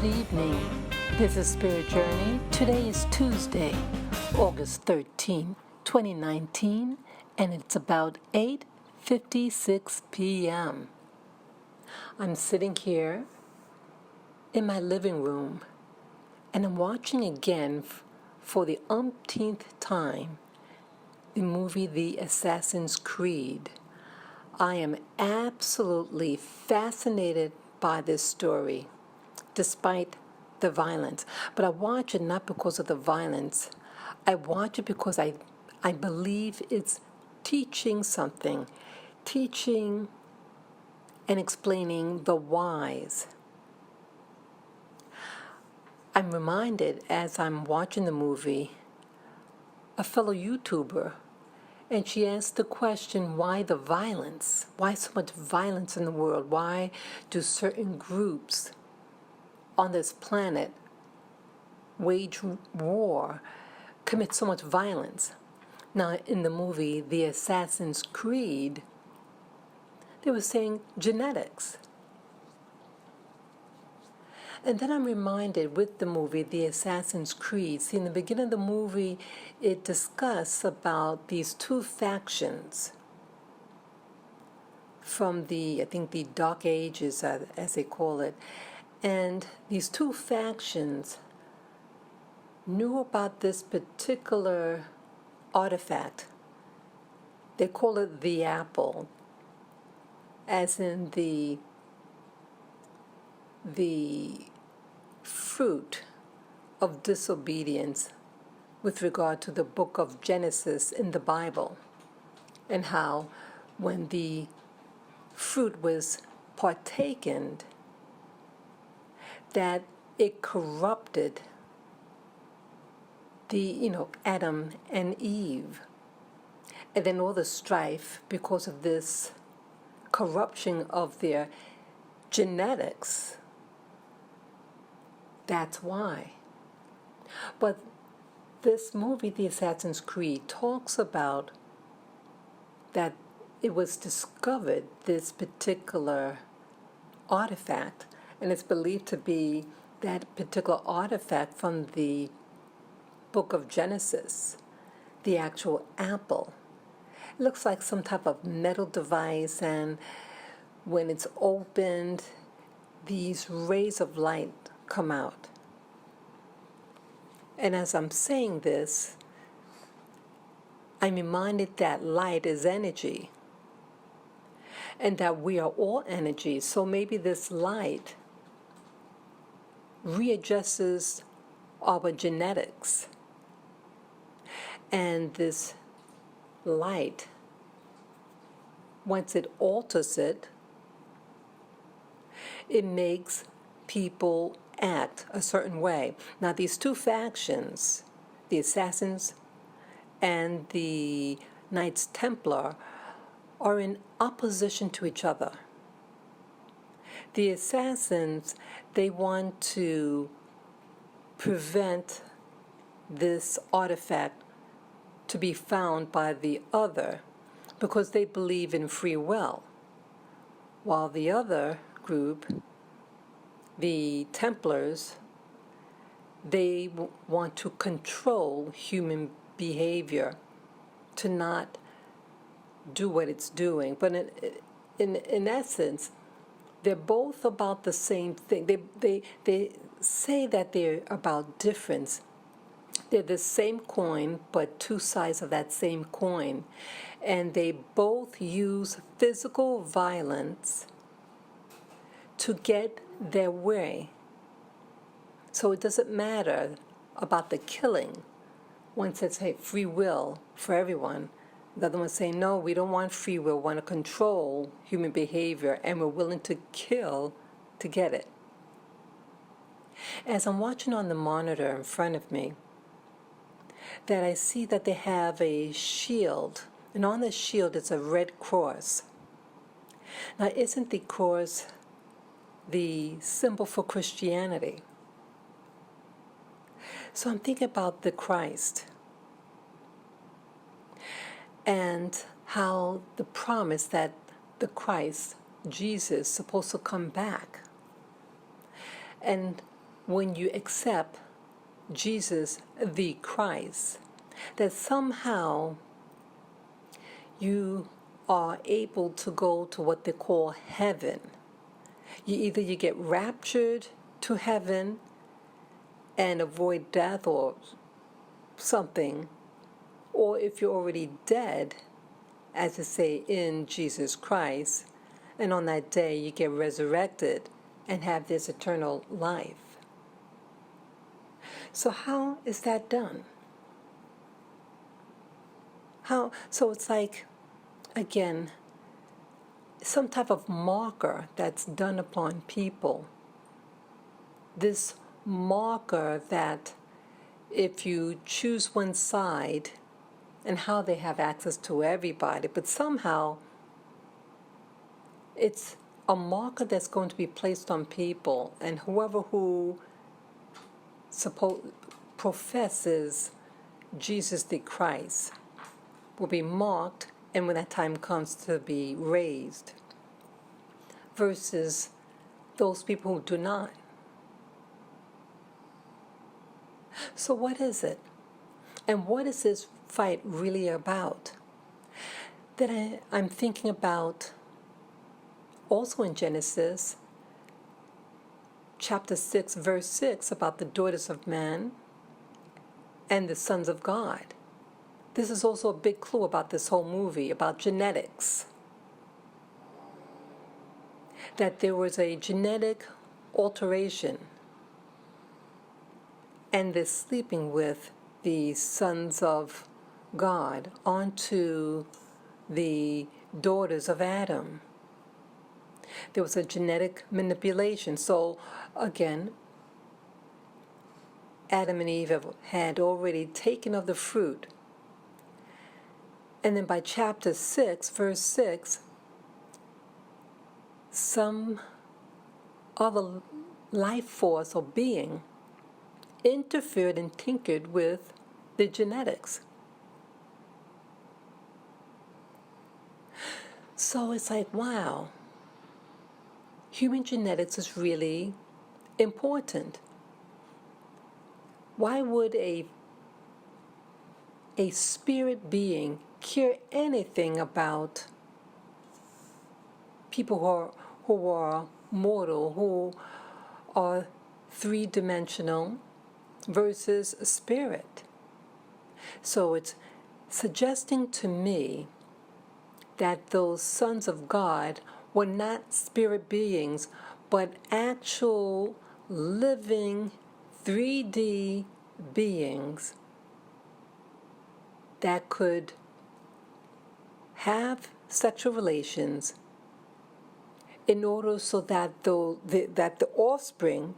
evening. This is Spirit Journey. Today is Tuesday, August 13, 2019, and it's about 8:56 p.m. I'm sitting here in my living room, and I'm watching again for the umpteenth time the movie The Assassin's Creed. I am absolutely fascinated by this story, despite the violence. But I watch it not because of the violence. I watch it because I believe it's teaching something, teaching and explaining the whys. I'm reminded as I'm watching the movie, a fellow YouTuber, and she asked the question, why the violence? Why so much violence in the world? Why do certain groups on this planet wage war, commit so much violence? Now, in the movie The Assassin's Creed, they were saying genetics. And then I'm reminded with the movie The Assassin's Creed, see, in the beginning of the movie, it discussed about these two factions from I think the Dark Ages, as they call it. And these two factions knew about this particular artifact. They call it the apple, as in the fruit of disobedience with regard to the book of Genesis in the Bible, and how when the fruit was partaken, that it corrupted Adam and Eve. And then all the strife because of this corruption of their genetics. That's why. But this movie, The Assassin's Creed, talks about that it was discovered, this particular artifact, and it's believed to be that particular artifact from the book of Genesis, the actual apple. It looks like some type of metal device, and when it's opened, these rays of light come out. And as I'm saying this, I'm reminded that light is energy, and that we are all energy. So maybe this light readjusts our genetics, and this light, once it alters it, it makes people act a certain way. Now, these two factions, the assassins and the Knights Templar, are in opposition to each other. The assassins, they want to prevent this artifact to be found by the other because they believe in free will, while the other group, the Templars, they want to control human behavior to not do what it's doing. But in essence, they're both about the same thing. They say that they're about difference. They're the same coin, but two sides of that same coin. And they both use physical violence to get their way. So it doesn't matter about the killing. One says, hey, free will for everyone. The other one saying, no, we don't want free will. We want to control human behavior, and we're willing to kill to get it. As I'm watching on the monitor in front of me, that I see that they have a shield, and on the shield is a red cross. Now, isn't the cross the symbol for Christianity? So I'm thinking about the Christ and how the promise that the Christ, Jesus, is supposed to come back. And when you accept Jesus the Christ, that somehow you are able to go to what they call heaven. You get raptured to heaven and avoid death or something, or if you're already dead, as to say, in Jesus Christ, and on that day you get resurrected and have this eternal life. So how is that done? So it's like, again, some type of marker that's done upon people. This marker that if you choose one side, and how they have access to everybody, but somehow it's a marker that's going to be placed on people, and whoever who professes Jesus the Christ will be marked, and when that time comes to be raised, versus those people who do not. So what is it? And what is this fight really about? That I'm thinking about also in Genesis chapter 6, verse 6, about the daughters of man and the sons of God. This is also a big clue about this whole movie, about genetics. That there was a genetic alteration, and this sleeping with the sons of God onto the daughters of Adam. There was a genetic manipulation. So again, Adam and Eve had already taken of the fruit. And then by chapter 6, verse 6, some other life force or being interfered and tinkered with the genetics. So it's like, wow, human genetics is really important. Why would a spirit being care anything about people who are mortal, who are three-dimensional versus spirit? So it's suggesting to me that those sons of God were not spirit beings, but actual living 3D beings that could have sexual relations in order so that the offspring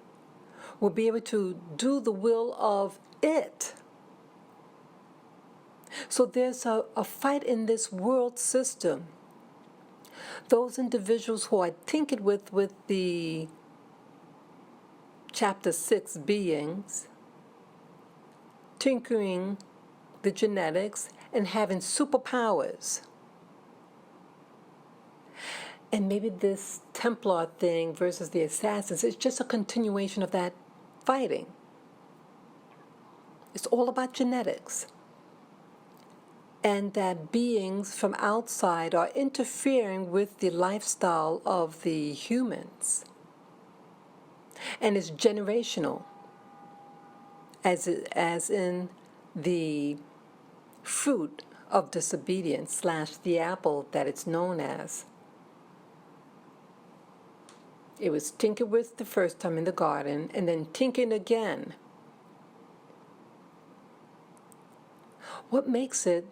will be able to do the will of it. So there's a fight in this world system. Those individuals who are tinkered with the chapter 6 beings, tinkering the genetics and having superpowers. And maybe this Templar thing versus the assassins is just a continuation of that fighting. It's all about genetics. And that beings from outside are interfering with the lifestyle of the humans. And it's generational, as in the fruit of disobedience / the apple that it's known as. It was tinkered with the first time in the garden, and then tinkered again. What makes it?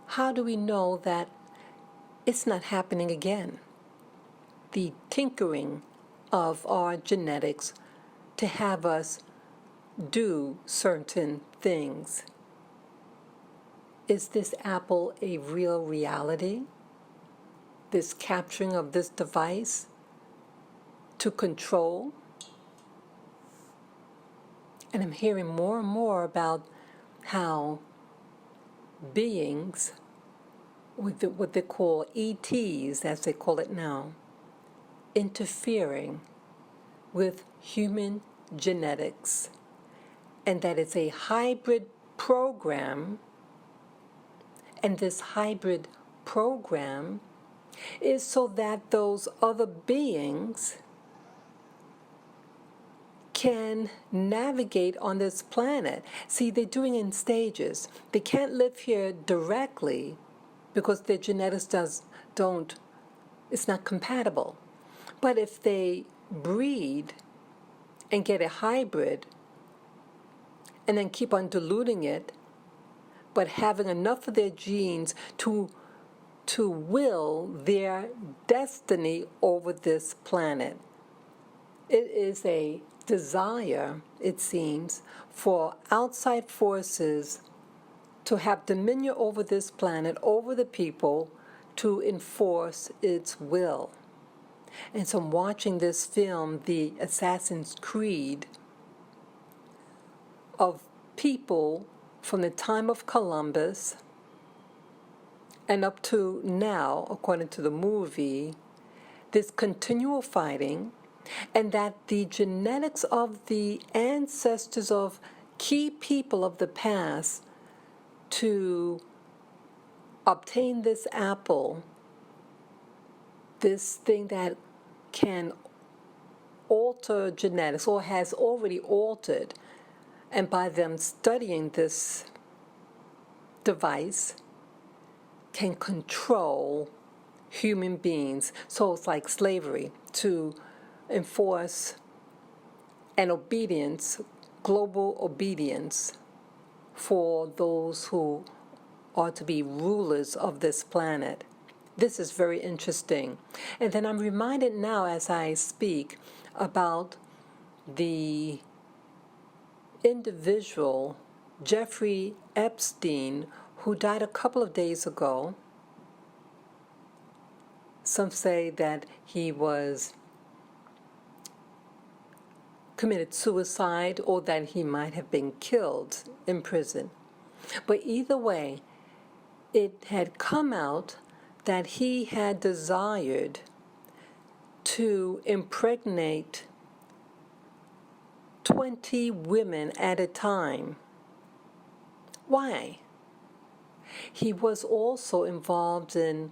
How do we know that it's not happening again? The tinkering of our genetics to have us do certain things. Is this apple a real reality? This capturing of this device to control? And I'm hearing more and more about how beings with what they call ETs, as they call it now, interfering with human genetics, and that it's a hybrid program, and this hybrid program is so that those other beings can navigate on this planet. See, they're doing it in stages. They can't live here directly because their genetics it's not compatible. But if they breed and get a hybrid and then keep on diluting it, but having enough of their genes to will their destiny over this planet. It is a desire, it seems, for outside forces to have dominion over this planet, over the people, to enforce its will. And so I'm watching this film, The Assassin's Creed, of people from the time of Columbus and up to now, according to the movie, this continual fighting, and that the genetics of the ancestors of key people of the past to obtain this apple, this thing that can alter genetics or has already altered, and by them studying this device, can control human beings. So it's like slavery, to enforce an obedience, global obedience, for those who are to be rulers of this planet. This is very interesting. And then I'm reminded now as I speak about the individual, Jeffrey Epstein, who died a couple of days ago. Some say that he committed suicide or that he might have been killed in prison. But either way, it had come out that he had desired to impregnate 20 women at a time. Why? He was also involved in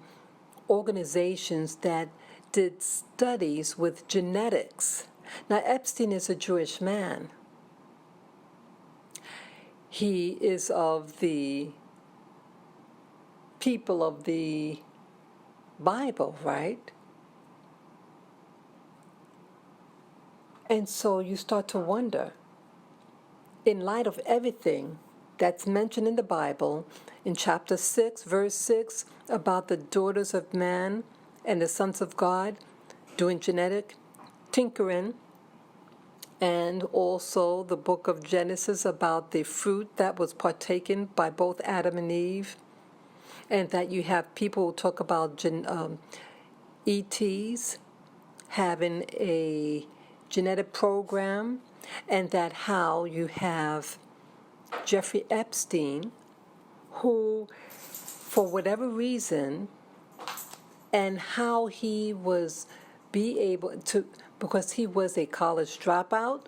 organizations that did studies with genetics. Now, Epstein is a Jewish man. He is of the people of the Bible, right? And so you start to wonder, in light of everything that's mentioned in the Bible, in chapter 6, verse 6, about the daughters of man and the sons of God doing genetic tinkering, and also the book of Genesis about the fruit that was partaken by both Adam and Eve, and that you have people who talk about ETs having a genetic program, and that how you have Jeffrey Epstein, who, for whatever reason, and how he was able to, because he was a college dropout,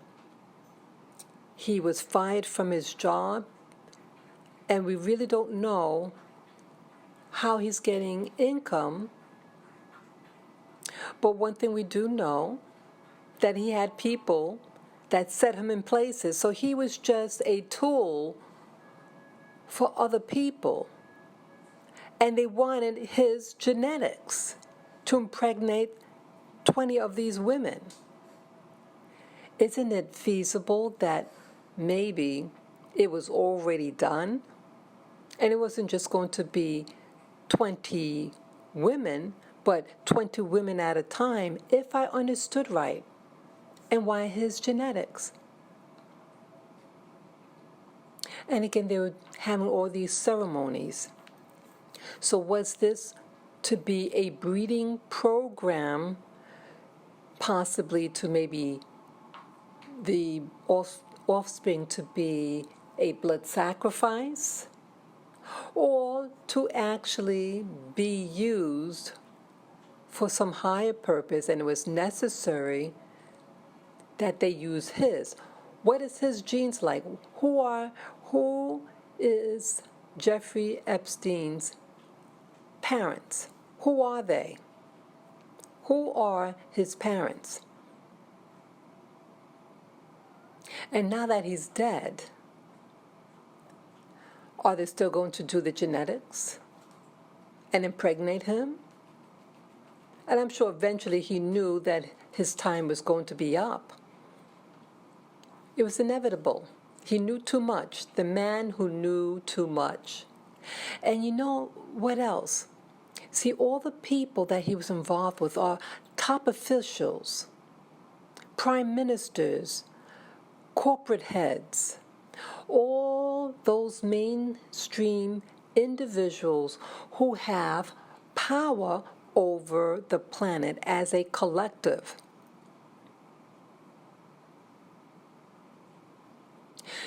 he was fired from his job, and we really don't know how he's getting income. But one thing we do know, that he had people that set him in places. So he was just a tool for other people. And they wanted his genetics to impregnate 20 of these women. Isn't it feasible that maybe it was already done? And it wasn't just going to be 20 women, but 20 women at a time, if I understood right. And why his genetics? And again, they were having all these ceremonies. So was this to be a breeding program, possibly to maybe the offspring to be a blood sacrifice, or to actually be used for some higher purpose, and it was necessary that they use his. What is his genes like? Who is Jeffrey Epstein's parents? Who are they? Who are his parents? And now that he's dead, are they still going to do the genetics and impregnate him? And I'm sure eventually he knew that his time was going to be up. It was inevitable. He knew too much. The man who knew too much. And you know what else? See, all the people that he was involved with are top officials, prime ministers, corporate heads, all those mainstream individuals who have power over the planet as a collective.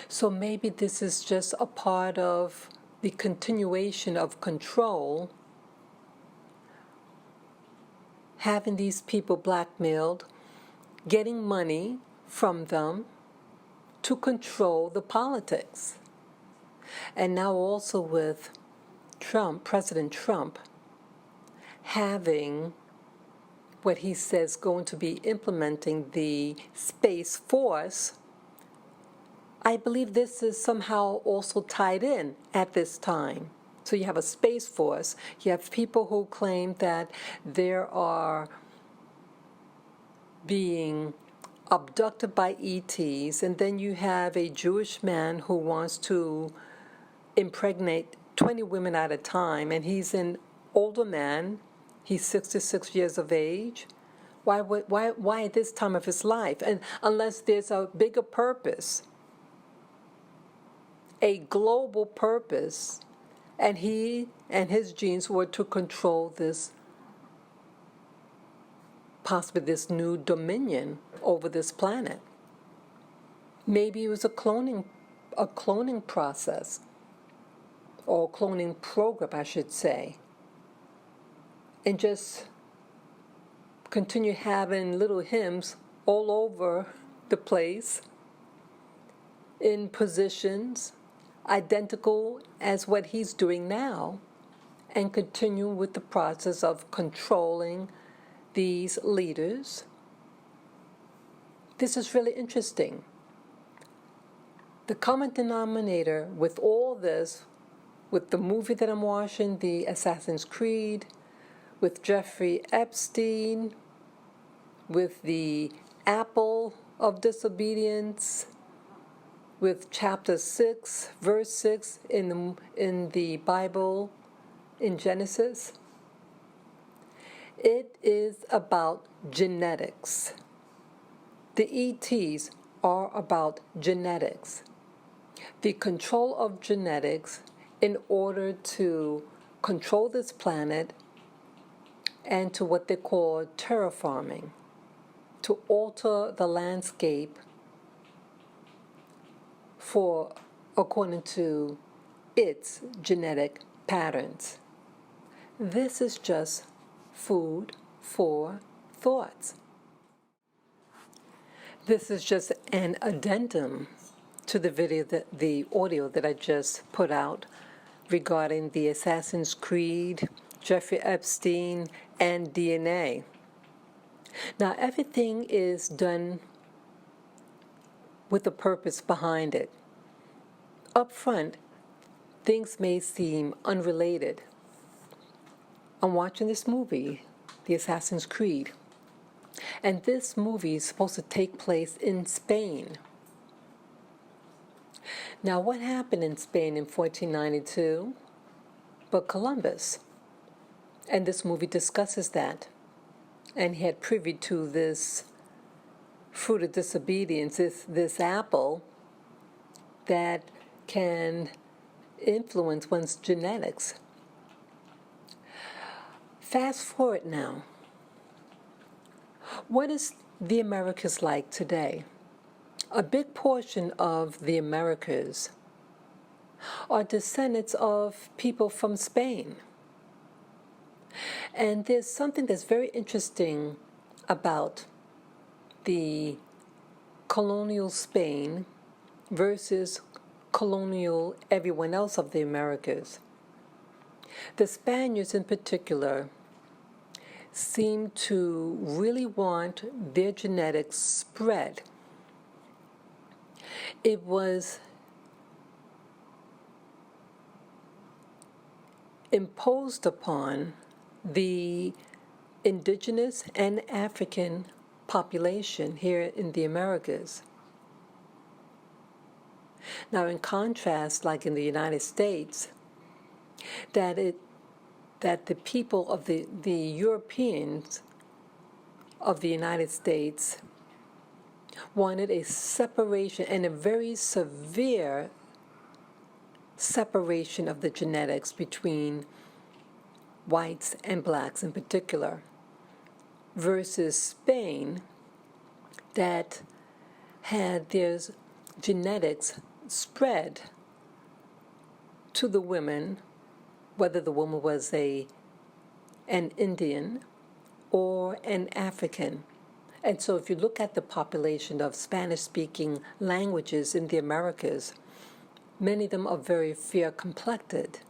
So maybe this is just a part of the continuation of control, having these people blackmailed, getting money from them to control the politics. And now also with Trump, President Trump, having what he says going to be implementing the Space Force, I believe this is somehow also tied in at this time. So you have a Space Force, you have people who claim that there are being abducted by ETs, and then you have a Jewish man who wants to impregnate 20 women at a time, and he's an older man, he's 66 years of age. Why at this time of his life? And unless there's a bigger purpose, a global purpose, and he and his genes were to control this, possibly this new dominion over this planet. Maybe it was a cloning process, or cloning program, I should say, and just continue having little hymns all over the place in positions identical as what he's doing now, and continue with the process of controlling these leaders. This is really interesting. The common denominator with all this, with the movie that I'm watching, the Assassin's Creed, with Jeffrey Epstein, with the apple of disobedience, with chapter 6, verse 6 in the Bible, in Genesis. It is about genetics. The ETs are about genetics. The control of genetics in order to control this planet and to what they call terraforming, to alter the landscape for according to its genetic patterns. This is just food for thoughts. This is just an addendum to the video, the audio that I just put out regarding the Assassin's Creed, Jeffrey Epstein, and DNA. Now, everything is done with a purpose behind it. Up front, things may seem unrelated. I'm watching this movie, The Assassin's Creed, and this movie is supposed to take place in Spain. Now, what happened in Spain in 1492? But Columbus. And this movie discusses that. And he had privy to this fruit of disobedience, this apple that can influence one's genetics. Fast forward now. What is the Americas like today? A big portion of the Americas are descendants of people from Spain. And there's something that's very interesting about the colonial Spain versus colonial everyone else of the Americas. The Spaniards in particular seem to really want their genetics spread. It was imposed upon the indigenous and African population here in the Americas. Now, in contrast, like in the United States, that the people of the Europeans of the United States wanted a separation, and a very severe separation of the genetics between whites and blacks in particular, versus Spain that had their genetics spread to the women, whether the woman was an Indian or an African. And so if you look at the population of Spanish-speaking languages in the Americas, many of them are very fair-complected,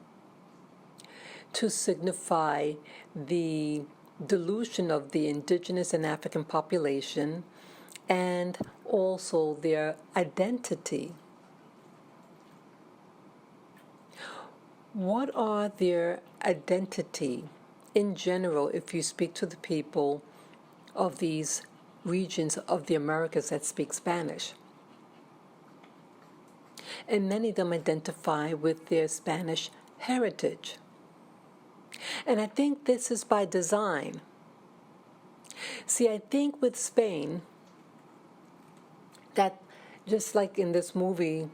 to signify the dilution of the indigenous and African population and also their identity. What are their identity in general if you speak to the people of these regions of the Americas that speak Spanish? And many of them identify with their Spanish heritage. And I think this is by design. See, I think with Spain, that just like in this movie,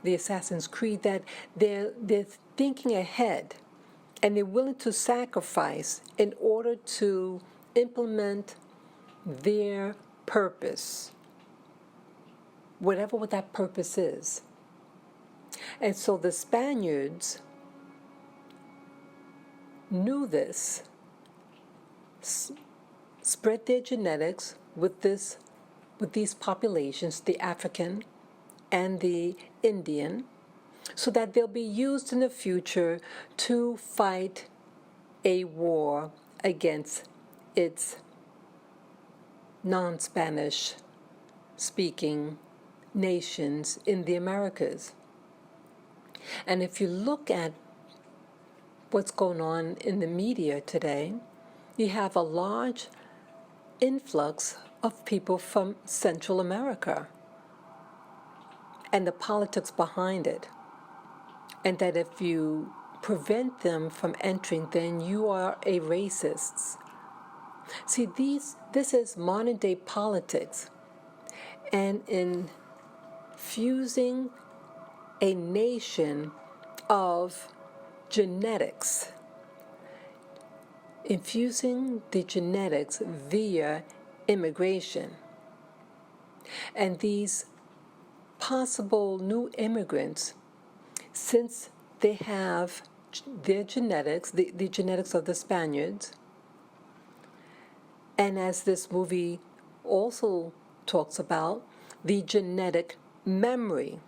The Assassin's Creed, that they're thinking ahead and they're willing to sacrifice in order to implement their purpose, whatever what that purpose is. And so the Spaniards knew this, spread their genetics with these populations, the African and the Indian, so that they'll be used in the future to fight a war against its non-Spanish speaking nations in the Americas. And if you look at what's going on in the media today, you have a large influx of people from Central America and the politics behind it. And that if you prevent them from entering, then you are a racist. See, this is modern day politics. And in fusing a nation of genetics, infusing the genetics via immigration. And these possible new immigrants, since they have their genetics, the genetics of the Spaniards, and as this movie also talks about, the genetic memory.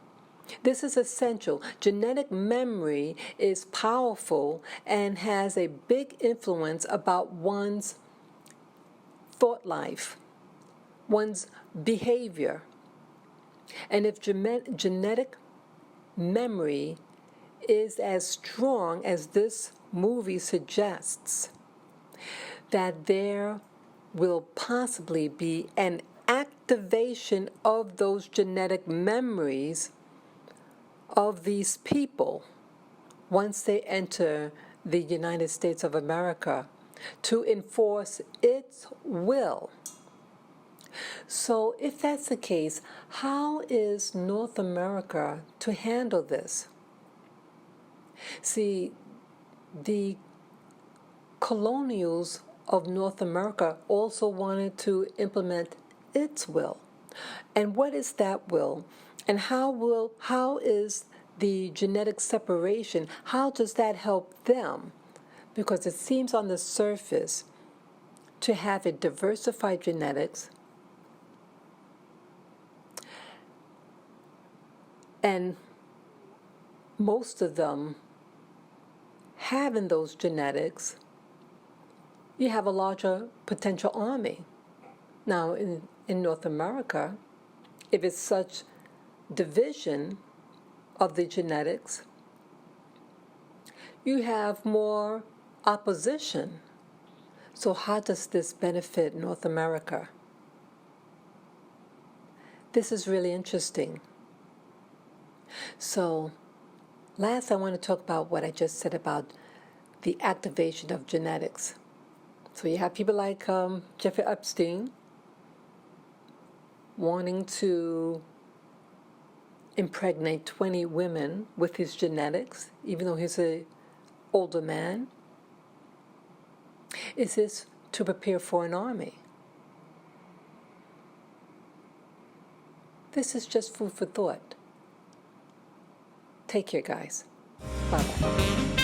This is essential. Genetic memory is powerful and has a big influence about one's thought life, one's behavior. And if genetic memory is as strong as this movie suggests, that there will possibly be an activation of those genetic memories of these people once they enter the United States of America to enforce its will. So if that's the case, how is North America to handle this? See, the colonials of North America also wanted to implement its will. And what is that will? And how is the genetic separation, how does that help them? Because it seems on the surface to have a diversified genetics And most of them having those genetics, you have a larger potential army. Now, in North America, if it's such division of the genetics, you have more opposition. So how does this benefit North America? This is really interesting. So last, I want to talk about what I just said about the activation of genetics. So you have people like Jeffrey Epstein wanting to impregnate 20 women with his genetics, even though he's an older man. Is this to prepare for an army? This is just food for thought. Take care, guys. Bye-bye.